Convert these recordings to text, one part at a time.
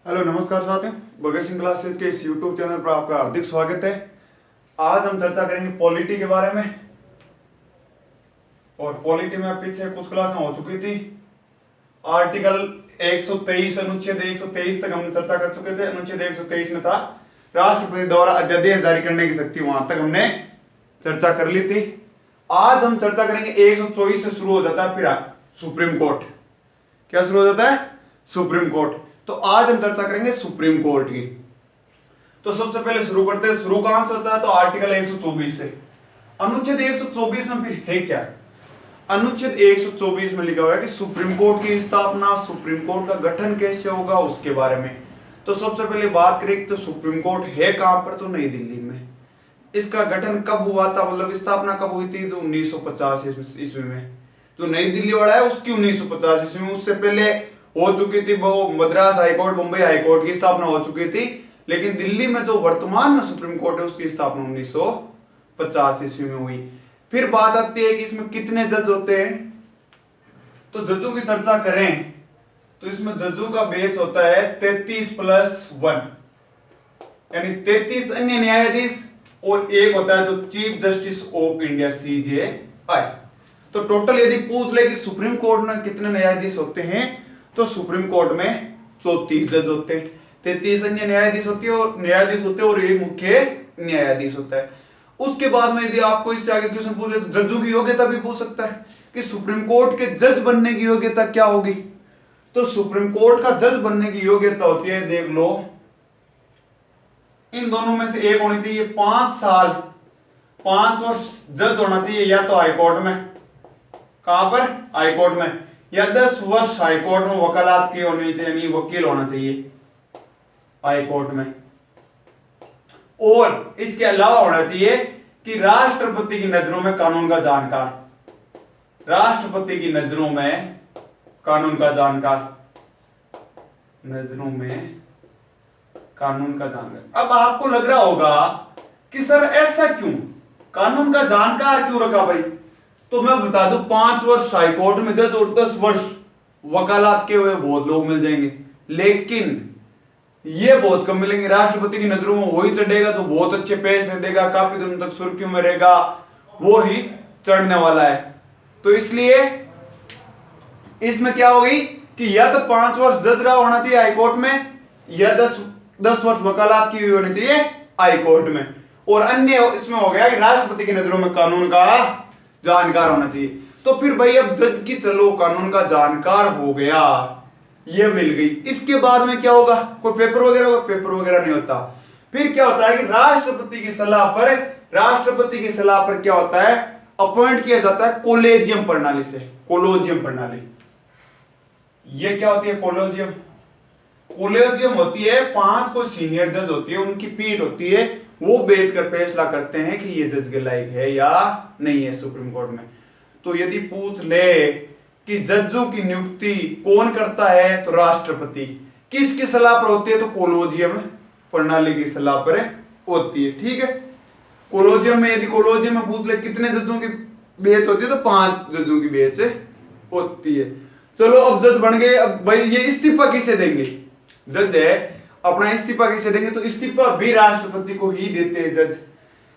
Hello नमस्कार साथियों, Bhagat Singh classes के इस यूट्यूब चैनल पर आपका हार्दिक स्वागत है। आज हम चर्चा करेंगे पॉलिटी के बारे में। और पॉलिटी में पीछे कुछ क्लासें हो चुकी थी। आर्टिकल 123 अनुच्छेद 123 तक हमने चर्चा कर चुके थे। अनुच्छेद 123 में था राष्ट्रपति द्वारा अध्यादेश जारी करने की शक्ति, वहां तक हमने चर्चा कर ली थी। आज हम चर्चा करेंगे 124 से शुरू हो जाता है, फिर सुप्रीम कोर्ट। क्या शुरू हो जाता है? Supreme court. तो आज हम चर्चा करेंगे सुप्रीम कोर्ट की। तो सबसे पहले शुरू करते हैं। शुरू कहां से होता है? तो आर्टिकल 124 से। अनुच्छेद 124 में फिर है क्या? अनुच्छेद 124 में लिखा हुआ है कि सुप्रीम कोर्ट की स्थापना, सुप्रीम कोर्ट का गठन कैसे होगा, उसके बारे में। तो सबसे पहले बात करें तो सुप्रीम कोर्ट है कहां पर? तो नई दिल्ली में। इसका गठन कब हुआ था, मतलब स्थापना कब हुई थी? तो 1950 ईस्वी में। जो नई दिल्ली वाला है उसकी 1950 ईस्वी में। उससे पहले हो चुकी थी वो मद्रास हाईकोर्ट, बम्बई हाईकोर्ट की स्थापना हो चुकी थी। लेकिन दिल्ली में जो वर्तमान में सुप्रीम कोर्ट है उसकी स्थापना 1950 ईस्वी में हुई। फिर बात आती है कि इसमें कितने जज होते हैं। तो जजों की चर्चा करें तो इसमें जजों का बेच होता है 33+1, यानी 33 अन्य न्यायाधीश और एक होता है जो chief justice of India CJI। तो टोटल यदि पूछ ले कि सुप्रीम कोर्ट में कितने न्यायाधीश होते हैं, तो सुप्रीम कोर्ट में 34 जज होते हैं। 33 अन्य न्यायाधीश होते हैं और एक मुख्य न्यायाधीश होता है। उसके बाद में यदि आपको इससे आगे क्वेश्चन पूछे तो जजों की योग्यता भी पूछ सकता है कि सुप्रीम कोर्ट के जज बनने की योग्यता क्या होगी। तो सुप्रीम कोर्ट का जज बनने की योग्यता होती है, देख लो, इन दोनों में से एक होनी चाहिए 5 साल 5 वर्ष जज होना चाहिए, या तो हाईकोर्ट में। कहां पर? हाईकोर्ट में। या 10 वर्ष हाईकोर्ट में वकालत की होनी चाहिए, यानी वकील होना चाहिए हाईकोर्ट में। और इसके अलावा होना चाहिए कि राष्ट्रपति की नजरों में कानून का जानकार। राष्ट्रपति की नजरों में कानून का जानकार, नजरों में कानून का जानकार। अब आपको लग रहा होगा कि सर ऐसा क्यों, कानून का जानकार क्यों रखा भाई? तो मैं बता दूं, 5 वर्ष हाईकोर्ट में जज और 10 वर्ष वकालत के हुए बहुत लोग मिल जाएंगे, लेकिन ये बहुत कम मिलेंगे। राष्ट्रपति की नजरों में वही चढ़ेगा जो बहुत अच्छे पेश नहीं देगा, काफी दिनों तक सुर्खियों में रहेगा, वो ही चढ़ने वाला है। तो इसलिए इसमें क्या होगी कि या तो 5 वर्ष जज रहा होना चाहिए हाईकोर्ट में, या 10 वर्ष वकालत की हुई होनी चाहिए हाईकोर्ट में। और अन्य इसमें हो गया कि राष्ट्रपति की नजरों में कानून का जानकार होना चाहिए। तो फिर भाई अब जज की चलो कानून का जानकार हो गया, ये मिल गई। इसके बाद में क्या होगा? कोई पेपर वगैरह होगा? पेपर वगैरह नहीं होता। फिर क्या होता है कि राष्ट्रपति की सलाह पर क्या होता है? अपॉइंट किया जाता है कोलेजियम प्रणाली से। कोलेजियम प्रणाली, ये क्या होती है? कोलेजियम होती है 5 को सीनियर जज होती है, उनकी पीठ होती है, वो बैठकर फैसला करते हैं कि ये जज के लायक है या नहीं है सुप्रीम कोर्ट में। तो यदि पूछ ले कि जजों की नियुक्ति कौन करता है, तो राष्ट्रपति। किसकी सलाह पर होती है? तो कोलेजियम प्रणाली की सलाह पर होती है। ठीक है, कोलेजियम में यदि कोलेजियम में पूछ ले कितने जजों की बेंच होती है, तो 5 जजों की बेंच होती है। चलो अब जज बन गए, अब भाई ये इस्तीफा किसे देंगे? जज है, अपना इस्तीफा किसे देंगे? तो इस्तीफा भी राष्ट्रपति को ही देते हैं जज।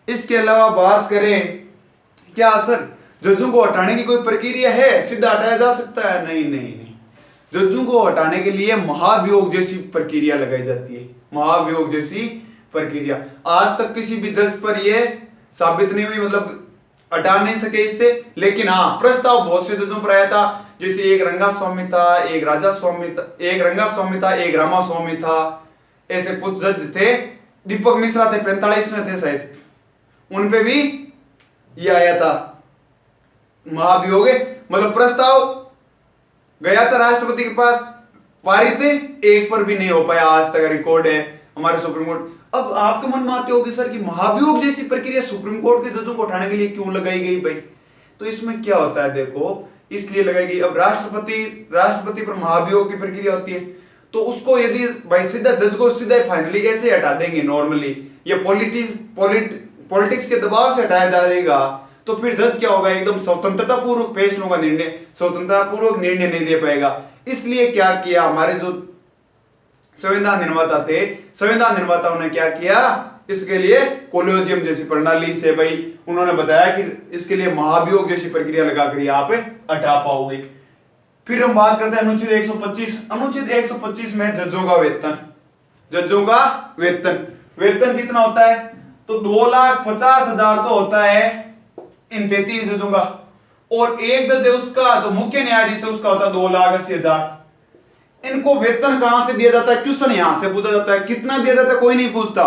इसके अलावा बात करें, क्या सर जजों को हटाने की कोई प्रक्रिया है? सीधा हटाया जा सकता है? नहीं। जजों को हटाने के लिए महाभियोग जैसी प्रक्रिया लगाई जाती है। महाभियोग जैसी प्रक्रिया आज तक किसी भी जज पर यह साबित नहीं हुई, मतलब हटा नहीं सके इससे। लेकिन हाँ, प्रस्ताव बहुत से जजों पर आया था, जैसे एक रंगास्वामी था, एक रंगास्वामी था, एक रामास्वामी था, ऐसे कुछ जज थे। दीपक मिश्रा थे, 45 में थे शायद, उन पे भी ये आया था महाभियोग, मतलब प्रस्ताव गया था राष्ट्रपति के पास, पारित एक पर भी नहीं हो पाया, आज तक रिकॉर्ड है हमारे सुप्रीम कोर्ट। अब आपके मन में आते होगी सर कि महाभियोग जैसी प्रक्रिया सुप्रीम कोर्ट के जजों को उठाने के लिए क्यों लगाई गई भाई? तो इसमें क्या होता है, देखो, इसलिए लगाई गई। अब राष्ट्रपति पर महाभियोग की प्रक्रिया होती है, तो उसको यदि भाई सीधा जज को सीधा फाइनली ऐसे हटा देंगे नॉर्मली, या पॉलिटिक्स के दबाव से हटाया जाएगा, तो फिर जज क्या होगा? एकदम स्वतंत्रतापूर्वक फैसलों का स्वतंत्रतापूर्वक निर्णय नहीं दे पाएगा। इसलिए क्या किया, हमारे जो संविधान निर्माता थे, संविधान निर्माताओं ने क्या किया, इसके लिए कोलिजियम जैसी प्रणाली से भाई उन्होंने बताया कि इसके लिए महाभियोग जैसी प्रक्रिया लगाकर ये आप हटा पाओगे। फिर हम बात करते हैं अनुच्छेद 125। अनुच्छेद 125 में जजों का वेतन, जजों का वेतन, वेतन कितना होता है, तो 2,50,000 तो होता है इन 33 जजों का, और एक जज है उसका जो मुख्य न्यायाधीश है उसका होता है 2,80,000। इनको वेतन कहां से दिया जाता है, क्वेश्चन यहां से पूछा जाता है, कितना दिया जाता है कोई नहीं पूछता,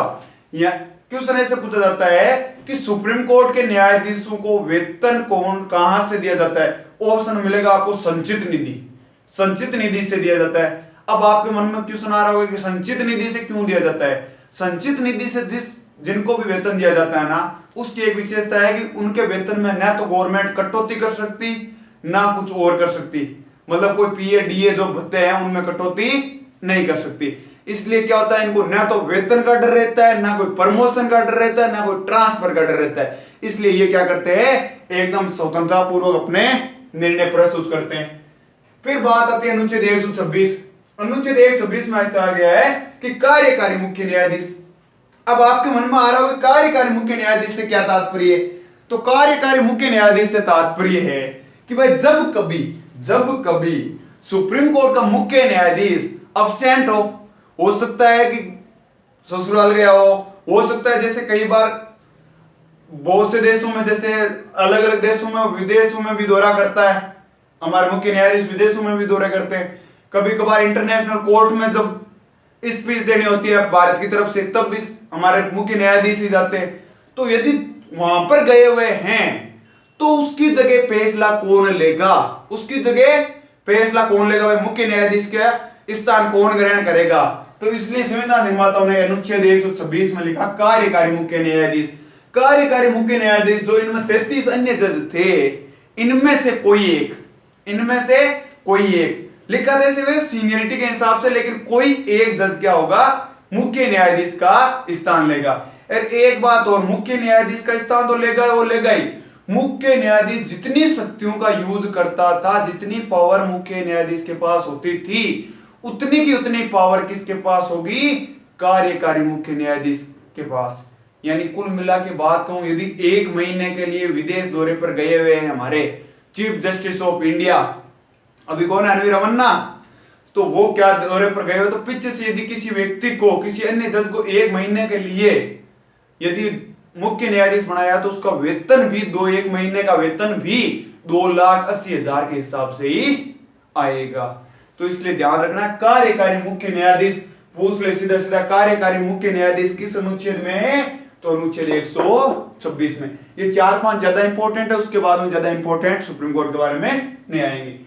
या क्वेश्चन ऐसे पूछा जाता है कि सुप्रीम कोर्ट के न्यायाधीशों को वेतन कौन कहां से दिया जाता है, ऑप्शन मिलेगा आपको संचित निधि, संचित निधि से दिया जाता है। अब आपके मन में क्वेश्चन आ रहा होगा कि संचित निधि से क्यों दिया जाता है, संचित निधि से जिनको भी वेतन दिया जाता है ना, उसकी एक विशेषता है कि उनके वेतन में ना तो गवर्नमेंट कटौती कर सकती ना कुछ और कर सकती, मतलब कोई पीए डीए जो भत्ते हैं उनमें कटौती नहीं कर सकती। इसलिए क्या होता है, इनको ना तो वेतन का डर रहता है, ना कोई प्रमोशन का डर रहता है, ना कोई ट्रांसफर का डर रहता है। इसलिए ये क्या करते हैं, एकदम स्वतंत्रता पूर्वक अपने निर्णय प्रस्तुत करते हैं। फिर बात आती है अनुच्छेद 126। अनुच्छेद 126 में कहा गया है कि कार्यकारी मुख्य न्यायाधीश। अब आपके मन में आ रहा होगा कार्यकारी मुख्य न्यायाधीश से क्या तात्पर्य है, तो कार्यकारी मुख्य न्यायाधीश से तात्पर्य है कि भाई जब कभी सुप्रीम कोर्ट का मुख्य न्यायाधीश अब्सेंट हो सकता है कि ससुराल गया हो सकता है जैसे कई बार बहुत से देशों में, जैसे अलग अलग देशों में, विदेशों में भी दौरा करता है, हमारे मुख्य न्यायाधीश विदेशों में भी दौरे करते हैं, कभी कभार इंटरनेशनल कोर्ट में जब स्पीच देनी होती है भारत की तरफ से तब भी हमारे मुख्य न्यायाधीश ही जाते हैं। तो यदि वहां पर गए हुए हैं तो उसकी जगह फैसला कौन लेगा, उसकी जगह फैसला कौन लेगा, भाई मुख्य न्यायाधीश का स्थान कौन ग्रहण करेगा। तो इसलिए संविधान निर्माताओं ने अनुच्छेद 126 में लिखा कार्यकारी मुख्य न्यायाधीश। कार्यकारी मुख्य न्यायाधीश जो इनमें 33 अन्य जज थे, इनमें से कोई एक लिखा था इसे सीनियरिटी के हिसाब से, लेकिन कोई एक जज क्या होगा, मुख्य न्यायाधीश का स्थान लेगा। और एक बात और, मुख्य न्यायाधीश का स्थान तो लेगा वो लेगा ही, मुख्य न्यायाधीश जितनी शक्तियों का यूज करता था, जितनी पावर मुख्य न्यायाधीश के पास होती थी, उतनी की उतनी पावर किसके पास होगी, कार्यकारी मुख्य न्यायाधीश के पास। यानी कुल मिला के बात कहूं, यदि 1 महीने के लिए विदेश दौरे पर गए हुए हैं हमारे चीफ जस्टिस ऑफ इंडिया, अभी कौन है, एनवी रमन्ना, तो वो क्या दौरे पर गए हो, तो पीछे से यदि किसी व्यक्ति को, किसी अन्य जज को 1 महीने के लिए यदि मुख्य न्यायाधीश बनाया तो उसका वेतन भी 1 महीने का वेतन भी 2,80,000 के हिसाब से ही आएगा। तो इसलिए ध्यान रखना, कार्यकारी मुख्य न्यायाधीश पूछ ले सीधा सीधा, कार्यकारी मुख्य न्यायाधीश किस अनुच्छेद में है, तो अनुच्छेद 126 में। ये 4-5 ज्यादा इंपॉर्टेंट है, उसके बाद में ज्यादा इंपॉर्टेंट सुप्रीम कोर्ट के बारे में नहीं आएंगे।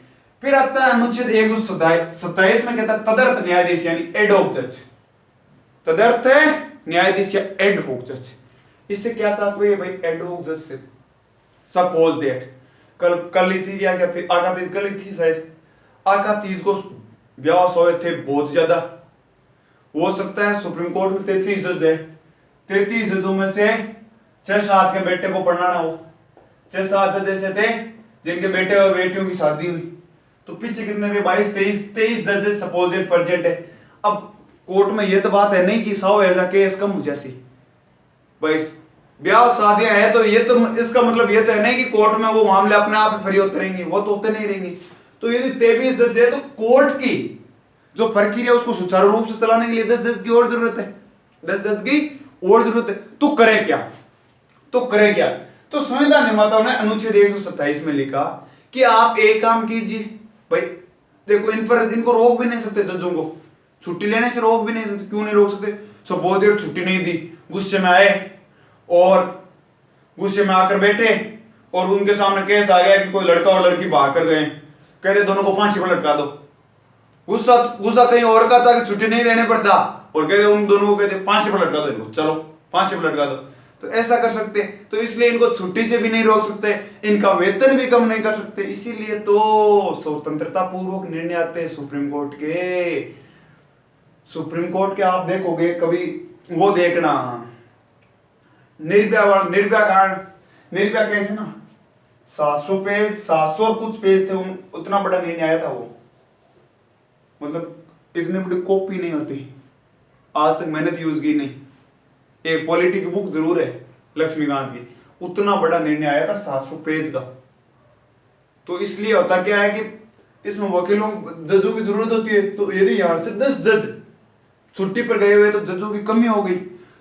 फिर आता है अनुच्छेद 127 में, कहता है तदर्थ न्यायाधीश यानी एडहॉक जज, तदर्थ न्यायाधीश या एडहॉक जज। इससे क्या तात्पर्य भाई, एडहॉक जज से सपोज दैट कल ही थी, क्या कहते आकातीज कल ही थी शायद, आकातीज को ब्याह हुए थे बहुत ज्यादा, हो सकता है सुप्रीम कोर्ट में 33 जज है, 33 जजों में से 6-7 के बेटे को पढ़ाना हो, 6-7 जज ऐसे थे जिनके बेटे और बेटियों की शादी हुई, तो पीछे कितने भी 22-23 जजेस सपोज प्रेजेंट है। अब कोर्ट में ये तो बात है नहीं कि 100 ऐसा केस कम हो जैसी, भाई ब्याह शादियां है तो ये तो इसका मतलब ये तो है नहीं कि कोर्ट में वो मामले अपने आप फ्री होते रहेंगे, वो तो होते नहीं रहेंगे। तो यदि 23 जज है तो कोर्ट की जो प्रक्रिया उसको सुचारू रूप से चलाने के लिए 10 जज की और जरूरत है, 10 जज की और जरूरत है। तो करें क्या, तो संविधान निर्माताओं ने अनुच्छेद 127 में लिखा कि आप एक काम कीजिए, भाई देखो इनको रोक भी नहीं सकते, जजों को छुट्टी लेने से रोक भी नहीं सकते। क्यों नहीं रोक सकते, सपोज दैट छुट्टी नहीं दी, गुस्से में आए और गुस्से में आकर बैठे और उनके सामने केस आ गया कि कोई लड़का और लड़की भाग कर गए, कह रहे दोनों को फांसी पर लटका दो। गुस्सा कहीं और का था कि छुट्टी नहीं देने पर था, और कहते उन दोनों को कहते फांसी पर लटका दो इनको, चलो फांसी पर लटका दो, तो ऐसा कर सकते। तो इसलिए इनको छुट्टी से भी नहीं रोक सकते, इनका वेतन भी कम नहीं कर सकते। इसीलिए तो स्वतंत्रता पूर्वक निर्णय आते हैं सुप्रीम कोर्ट के। आप देखोगे कभी, वो देखना निर्भया कांड, निर्भया केस है ना, 700 पेज, 700 कुछ पेज थे, उतना बड़ा निर्णय आया था वो, मतलब इतनी बड़ी कॉपी नहीं होती, आज तक मेहनत यूज की नहीं। एक पॉलिटी की बुक जरूर है लक्ष्मीकांत की, उतना बड़ा निर्णय आया था 700 पेज का। तो इसलिए होता क्या है कि इसमें वकीलों जजों की जरूरत होती है। तो यदि यहां से 10 जज छुट्टी पर गए हुए तो जजों की कमी हो गई।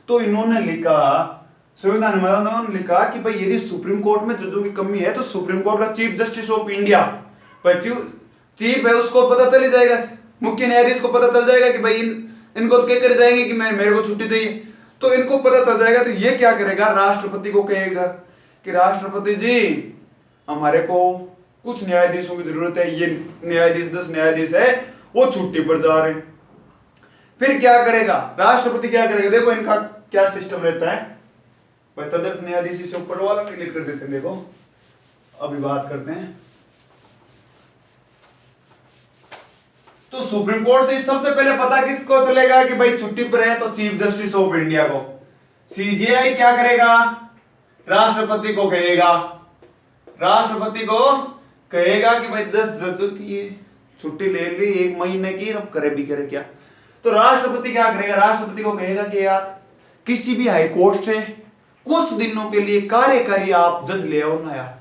तो इन्होंने लिखा, संविधान निर्माताओं ने लिखा कि भाई यदि सुप्रीम कोर्ट में जजों की कमी है तो सुप्रीम कोर्ट का chief justice of India, chief है, उसको पता चल जाएगा, मुख्य न्यायाधीश को पता चल जाएगा कि भाई इनको तो क्या कर जाएंगे कि मैं मेरे को छुट्टी चाहिए, तो इनको पता चल जाएगा। तो ये क्या करेगा, राष्ट्रपति को कहेगा कि राष्ट्रपति जी हमारे को कुछ न्यायाधीशों की जरूरत है, ये न्यायाधीश 10 न्यायाधीश है वो छुट्टी पर जा रहे हैं। फिर क्या करेगा राष्ट्रपति, क्या करेगा, देखो इनका क्या सिस्टम रहता है भाई। तदर्थ न्यायाधीश से ऊपर वाला क्लिक कर देते हैं। देखो अभी बात करते हैं। तो सुप्रीम कोर्ट से सबसे पहले पता किसको चलेगा कि भाई छुट्टी पर है, तो चीफ जस्टिस ऑफ इंडिया को। सीजीआई क्या करेगा, राष्ट्रपति को कहेगा, राष्ट्रपति को कहेगा कि भाई 10 जजों की छुट्टी ले ली 1 महीने की, अब करे भी करे क्या। तो राष्ट्रपति क्या करेगा, राष्ट्रपति को कहेगा कि यार किसी भी हाई कोर्ट से कुछ दिनों के लिए कार्यकारी आप जज ले आओ ना यार।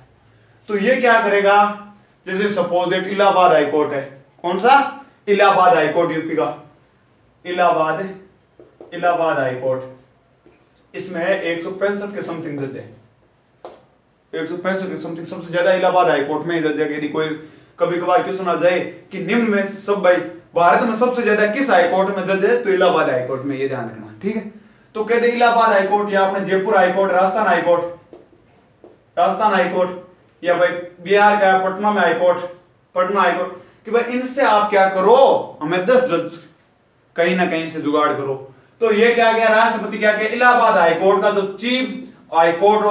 तो ये क्या करेगा, जैसे suppose that Allahabad high court है, कौन सा, इलाहाबाद हाई कोर्ट यूपी का, इलाहाबाद हाई कोर्ट, इसमें 165 के समथिंग जज है, 165 के समथिंग, सबसे ज्यादा इलाहाबाद हाई कोर्ट में जज है। यदि कोई कभी कभार क्वेश्चन आ जाए कि निम्न में सब भाई भारत में सबसे ज्यादा किस हाई कोर्ट में जज है, तो इलाहाबाद हाई कोर्ट में, ये ध्यान रखना, ठीक है। तो कहते इलाहाबाद हाई कोर्ट या अपने Jaipur high court, Rajasthan high court, या भाई बिहार का पटना में high court, Patna high court, कि भाई इनसे आप क्या करो, हमें 10 जज कहीं ना कहीं से जुगाड़ करो। तो ये क्या गया, राष्ट्रपति क्या गया, इलाहाबाद हाई कोर्ट का जो chief high court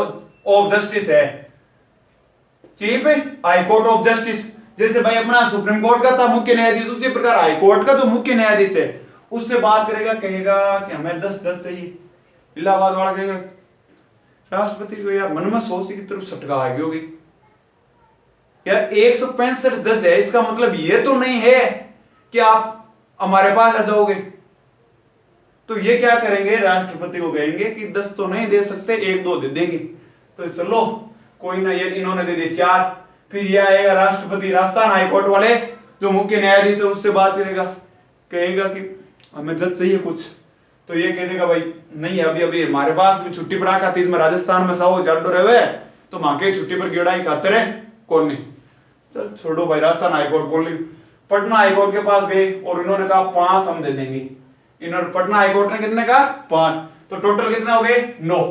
of justice है, chief high court of justice, जैसे भाई अपना सुप्रीम कोर्ट का था मुख्य न्यायाधीश, उसी प्रकार हाई कोर्ट का जो मुख्य न्यायाधीश है उससे बात करेगा, कहेगा कि हमें 10 जज चाहिए। इलाहाबाद वाला कहेगा राष्ट्रपति को यार मन में सोच की तरफ सटका आ गई होगी यार, 165 जज है, इसका मतलब ये तो नहीं है कि आप हमारे पास आ जाओगे। तो ये क्या करेंगे, राष्ट्रपति को कहेंगे कि 10 तो नहीं दे सकते, 1-2 दे देंगे। तो चलो कोई ना, ये इन्होंने दे दिए 4। फिर ये आएगा राष्ट्रपति, राजस्थान हाईकोर्ट वाले जो मुख्य न्यायाधीश है उससे बात करेगा, कहेगा कि हमें जज चाहिए कुछ। तो ये कह देगा भाई नहीं, अभी अभी हमारे पास भी छुट्टी पड़ा का, में राजस्थान में 100 जाडो रहे, तो मां के छुट्टी पर गेड़ा ही खाते रहे, कौन नहीं, चल छोड़ो भाई। राजस्थान हाईकोर्ट बोल रही, पटना हाईकोर्ट के पास गए और इन्होंने कहा 5 हम दे देंगे। इन्होंने पटना हाईकोर्ट ने कितने कहा, 5, तो टोटल कितने हो गए, 9।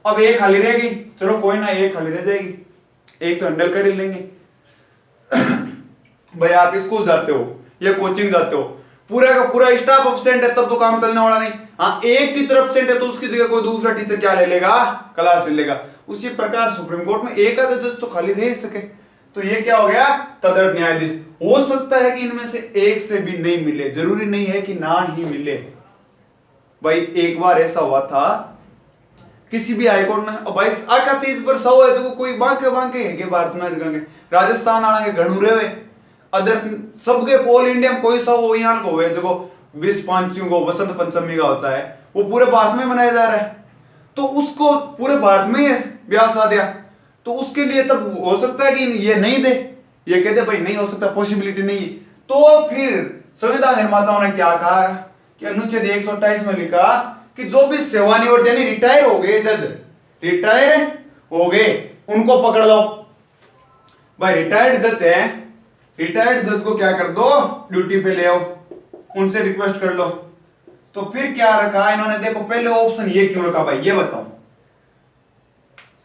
अब एक खाली रहेगी, चलो कोई ना, एक खाली रह जाएगी, एक तो हैंडल कर ही लेंगे। भाई आप स्कूल जाते हो या कोचिंग जाते हो, पूरा का पूरा स्टाफ एब्सेंट है, तब तो काम चलने वाला नहीं। हाँ, एक टीचर एब्सेंट है तो उसकी जगह कोई दूसरा टीचर क्या ले लेगा, क्लास ले लेगा। उसी प्रकार सुप्रीम कोर्ट में एक आधा जज तो खाली रह सके। तो ये क्या हो गया, तदर्थ न्यायाधीश। हो सकता है कि इनमें से एक से भी नहीं मिले, जरूरी नहीं है कि ना ही मिले। भाई एक बार ऐसा हुआ था किसी भी हाईकोर्ट में, भाई आका 30 पर 100 है तो कोई बांके है के भारत में जगह राजस्थान आना के घणूरे हुए, अदर सबके ऑल इंडिया में कोई 100 हो, यहाँ को हुए जो 20 पांचों को वसंत पंचमी का होता है, वो पूरे भारत में मनाया जा रहा है। तो उसको पूरे भारत में ब्याह शादियां, तो उसके लिए तब हो सकता है कि ये नहीं दे, ये कहते भाई नहीं हो सकता, पॉसिबिलिटी नहीं है। तो फिर संविधान निर्माताओं ने क्या कहा कि अनुच्छेद 128 में लिखा कि जो भी सेवानिवृत्त यानी रिटायर हो गए जज, रिटायर हो गए, उनको पकड़ लो। भाई रिटायर्ड जज है, रिटायर्ड जज को क्या कर दो, ड्यूटी पे ले आओ, उनसे रिक्वेस्ट कर लो। तो फिर क्या रखा इन्होंने, देखो पहले ऑप्शन ये क्यों रखा भाई, ये बताओ।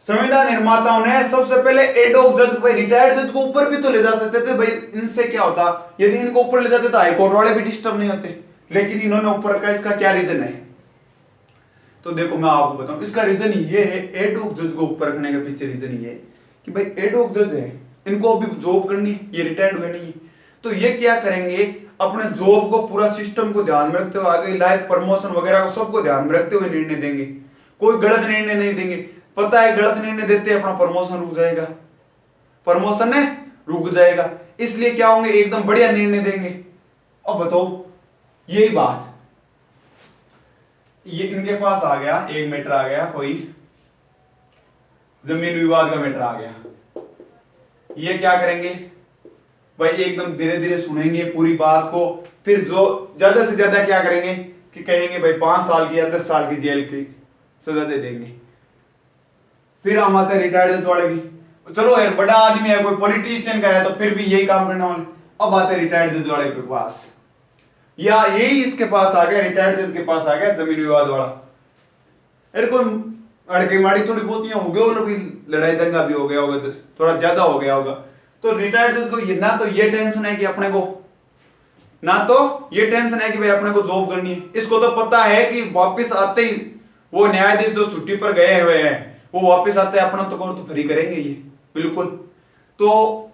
संविधान निर्माताओं ने सबसे पहले एडोक जज, भाई रिटायर्ड जज को ऊपर भी तो ले जा सकते थे, भाई इनसे क्या होता, यदि इनको ऊपर ले जाते तो हाईकोर्ट वाले भी डिस्टर्ब नहीं होते, लेकिन इन्होंने ऊपर रखा। इसका क्या रीजन है, तो देखो मैं आपको बताऊं, इसका रीजन ये है, एडोक जज को ऊपर रखने के पीछे रीजन ये है कि भाई एडोक जज है, इनको अभी जॉब करनी है, ये रिटायर्ड हुए नहीं है, तो ये क्या करेंगे, अपने जॉब को पूरा सिस्टम को ध्यान में रखते हुए, आगे लाइफ प्रमोशन वगैरह को सबको ध्यान में रखते हुए निर्णय देंगे, कोई गलत निर्णय नहीं देंगे। पता है गलत निर्णय देते अपना प्रमोशन रुक जाएगा, प्रमोशन रुक जाएगा, इसलिए क्या होंगे, एकदम बढ़िया निर्णय देंगे। अब बताओ यही बात, ये इनके पास आ गया, एक मैटर आ गया, कोई जमीन विवाद का मैटर आ गया, ये क्या करेंगे भाई, एकदम धीरे धीरे सुनेंगे पूरी बात को, फिर जो ज्यादा से ज्यादा क्या करेंगे कि कहेंगे भाई 5 साल की या 10 साल की जेल की सजा दे देंगे। फिर हम आते हैं रिटायर्ड जज वाले भी, चलो यार बड़ा आदमी है, कोई पॉलिटिशियन का है तो फिर भी यही काम करना वाले। अब आते हैं रिटायर्ड जज वाले के पास, या यही इसके पास आ गया, रिटायर्ड जज के पास आ गया जमीन विवाद वाला, अरे कोई अड़के माड़ी थोड़ी बहुत हो गया, वो लड़ाई दंगा भी हो गया होगा, थोड़ा ज्यादा हो गया होगा, तो रिटायर्ड जज को ये ना तो ये टेंशन है कि अपने को, ना तो ये टेंशन है कि भाई अपने को जॉब करनी है, इसको तो पता है कि वापस आते ही वो न्यायाधीश जो छुट्टी पर गए हुए हैं वो वापस आते हैं अपना तो फ्री करेंगे ये बिल्कुल। तो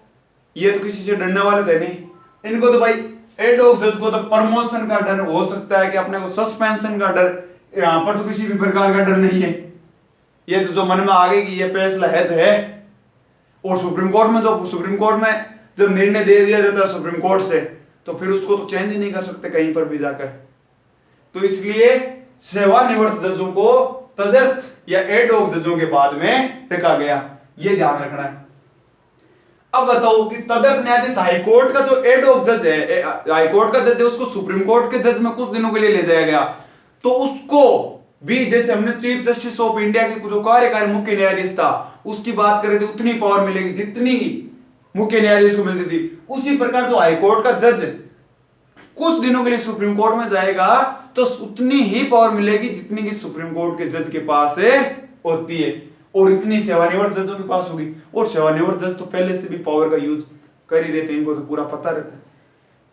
ये तो किसी से डरने वाले थे नहीं, इनको तो भाई एडहॉक जज को तो प्रमोशन का डर हो सकता है कि अपने को सस्पेंशन का डर, यहां पर तो किसी भी प्रकार का डर नहीं है, ये तो जो मन में आ गई कि ये फैसला है तो है। और सुप्रीम कोर्ट में जब निर्णय दे दिया जाता है सुप्रीम कोर्ट से, तो फिर उसको तो चेंज ही नहीं कर सकते कहीं पर भी जाकर। तो इसलिए सेवानिवृत्त जजों को तदर्थ या एडहॉक जजों के बाद में रखा गया, ये ध्यान रखना है। अब बताओ कि तदर्थ न्यायाधीश हाईकोर्ट का जो एडहॉक जज है, हाईकोर्ट का जज है, उसको सुप्रीम कोर्ट के जज में कुछ दिनों के लिए ले जाया गया, तो उसको भी जैसे हमने चीफ जस्टिस ऑफ इंडिया की जो कार्यकारी मुख्य न्यायाधीश था उसकी बात करें तो उतनी पावर मिलेगी जितनी मुख्य न्यायाधीश को मिलती थी, उसी प्रकार जो हाईकोर्ट का जज कुछ दिनों के लिए सुप्रीम कोर्ट में जाएगा तो उतनी ही पावर मिलेगी जितनी की सुप्रीम कोर्ट के जज के पास होती है, और इतनी सेवानिवृत्त जजों के पास होगी। और सेवानिवृत्त जज तो पहले से भी पावर का यूज कर ही रहते हैं, इनको तो पूरा पता रहता है।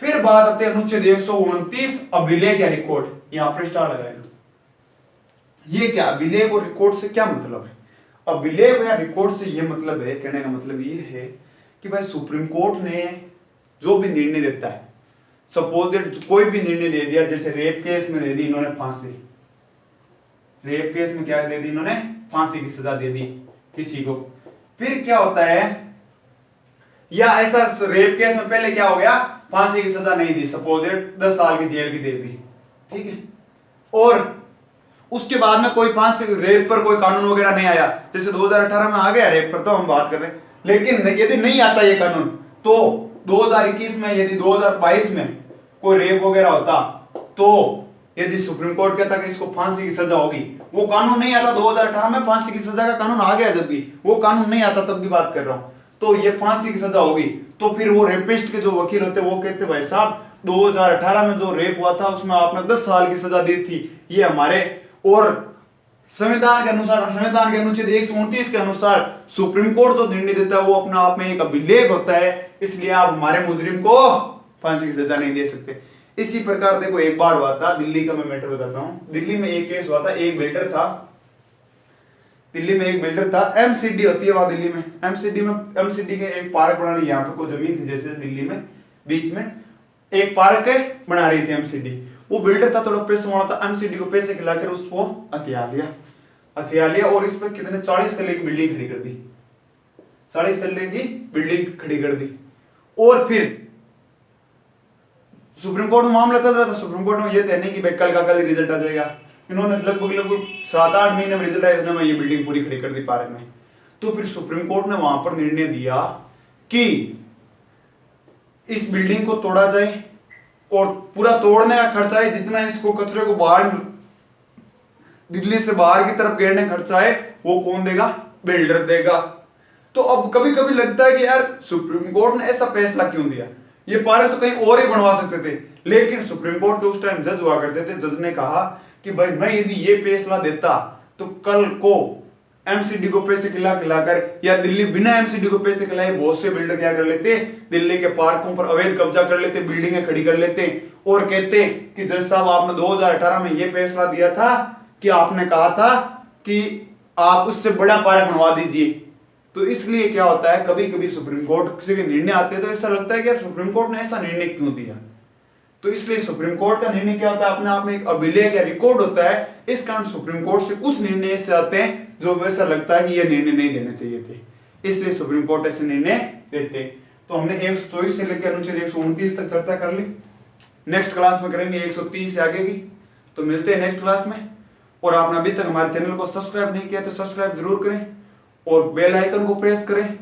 फिर बात आती है अनुच्छेद 129 अभिलेख या रिकॉर्ड, यहां पर स्टार लगाएगा। ये क्या अभिलेख और रिकॉर्ड से क्या मतलब है? अभिलेख या रिकॉर्ड से ये मतलब है, कहने का मतलब ये है कि भाई सुप्रीम कोर्ट ने जो भी निर्णय देता है, सपोज कोई भी निर्णय दे दिया, जैसे रेप केस में दे दी इन्होंने फांसी, रेप केस में क्या दे दी इन्होंने, फांसी की सजा दे दी किसी को। फिर क्या होता है, या ऐसा रेप केस में पहले क्या हो गया, फांसी की सजा नहीं दी, सपोज 10 साल की जेल की दे दी, ठीक है, और उसके बाद में कोई फांसी रेप पर कोई कानून वगैरह नहीं आया, जैसे 2018 में आ गया रेप पर तो हम बात कर रहे हैं, लेकिन यदि नहीं आता ये कानून तो 2021 में यदि 2022 में कोई रेप वगैरह होता, तो यदि सुप्रीम कोर्ट कहता कि इसको फांसी की सजा होगी, वो कानून नहीं आता 2018 में, फांसी की सजा का कानून आ गया जब भी, वो कानून नहीं आता तब भी बात कर रहा हूं, तो ये फांसी की सजा होगी, तो फिर वो रेपिस्ट के जो वकील होते वो कहते भाई साहब 2018 में जो रेप हुआ था उसमें आपने 10 साल की सजा दी थी, ये हमारे, और संविधान के अनुसार, संविधान के अनुच्छेद 129 के अनुसार सुप्रीम कोर्ट जो निर्णय देता है वो अपने आप में एक अभिलेख होता है, इसलिए आप हमारे मुजरिम को फांसी की सजा नहीं दे सकते। इसी प्रकार देखो एक बार हुआ था दिल्ली का, मैं मैटर बताता हूं, दिल्ली में एक केस हुआ था, एक बिल्डर था, दिल्ली में एक बिल्डर था, एमसीडी होती है वहां दिल्ली में, एमसीडी के एक पार्क बना रही, यहाँ पर कोई जमीन थी जैसे दिल्ली में बीच में एक पार्क बना रही थी एमसीडी, वो बिल्डर था थोड़ा पैसे वाला था, एमसीडी को पैसे खिलाकर उसको हथिया लिया और इस पर कितने 40 तले की बिल्डिंग खड़ी कर दी, 40 तले की बिल्डिंग खड़ी कर दी। और फिर सुप्रीम कोर्ट में मामला चल रहा था, सुप्रीम कोर्ट में ये थे नहीं कि भाई कल का कल रिजल्ट आ जाएगा, इन्होंने लगभग 7-8 महीने में रिजल्ट आया, इसने ये बिल्डिंग पूरी खड़ी कर दी पार्क में। तो फिर सुप्रीम कोर्ट ने वहां पर निर्णय दिया कि इस बिल्डिंग को तोड़ा जाए और पूरा तोड़ने का खर्चा है, जितना इसको कचरे को बाहर दिल्ली से बाहर की तरफ घेरने खर्चा है वो कौन देगा, बिल्डर देगा। तो अब कभी कभी लगता है कि यार सुप्रीम कोर्ट ने ऐसा फैसला क्यों दिया, ये पार्क तो कहीं और ही बनवा सकते थे, लेकिन सुप्रीम कोर्ट के उस टाइम जज हुआ करते थे, जज ने कहा कि भाई मैं यदि ये फैसला देता तो कल को एमसीडी को पैसे खिलाकर या दिल्ली बिना एमसीडी को पैसे खिलाए बहुत से बिल्डर क्या कर लेते, दिल्ली के पार्कों पर अवैध कब्जा कर लेते, बिल्डिंगें खड़ी कर लेते और कहते कि जज साहब आपने 2018 में ये फैसला दिया था कि आपने कहा था कि आप उससे बड़ा पार्क बनवा दीजिए। तो इसलिए क्या होता है कभी कभी सुप्रीम कोर्ट से निर्णय आते हैं तो ऐसा लगता है कि यार सुप्रीम कोर्ट ने ऐसा निर्णय क्यों दिया। तो इसलिए सुप्रीम कोर्ट का निर्णय क्या होता है, अपने आप में एक अभिलेख या रिकॉर्ड होता है। इस कारण सुप्रीम कोर्ट से कुछ निर्णय ऐसे आते हैं जो वैसा लगता है कि ये निर्णय नहीं देने चाहिए थे, इसलिए सुप्रीम कोर्ट ऐसे निर्णय देते। तो हमने 124 से लेकर अनुच्छेद 129 तक चर्चा कर ली। नेक्स्ट क्लास में करेंगे 130 से आगे की। तो मिलते हैं नेक्स्ट क्लास में। और आपने अभी तक हमारे चैनल को सब्सक्राइब नहीं किया तो सब्सक्राइब जरूर करें और बेल आइकन को प्रेस करें।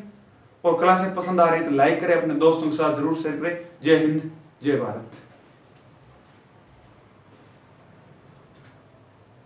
और क्लासें पसंद आ रही है तो लाइक करें, अपने दोस्तों के साथ जरूर शेयर करें। जय हिंद, जय भारत।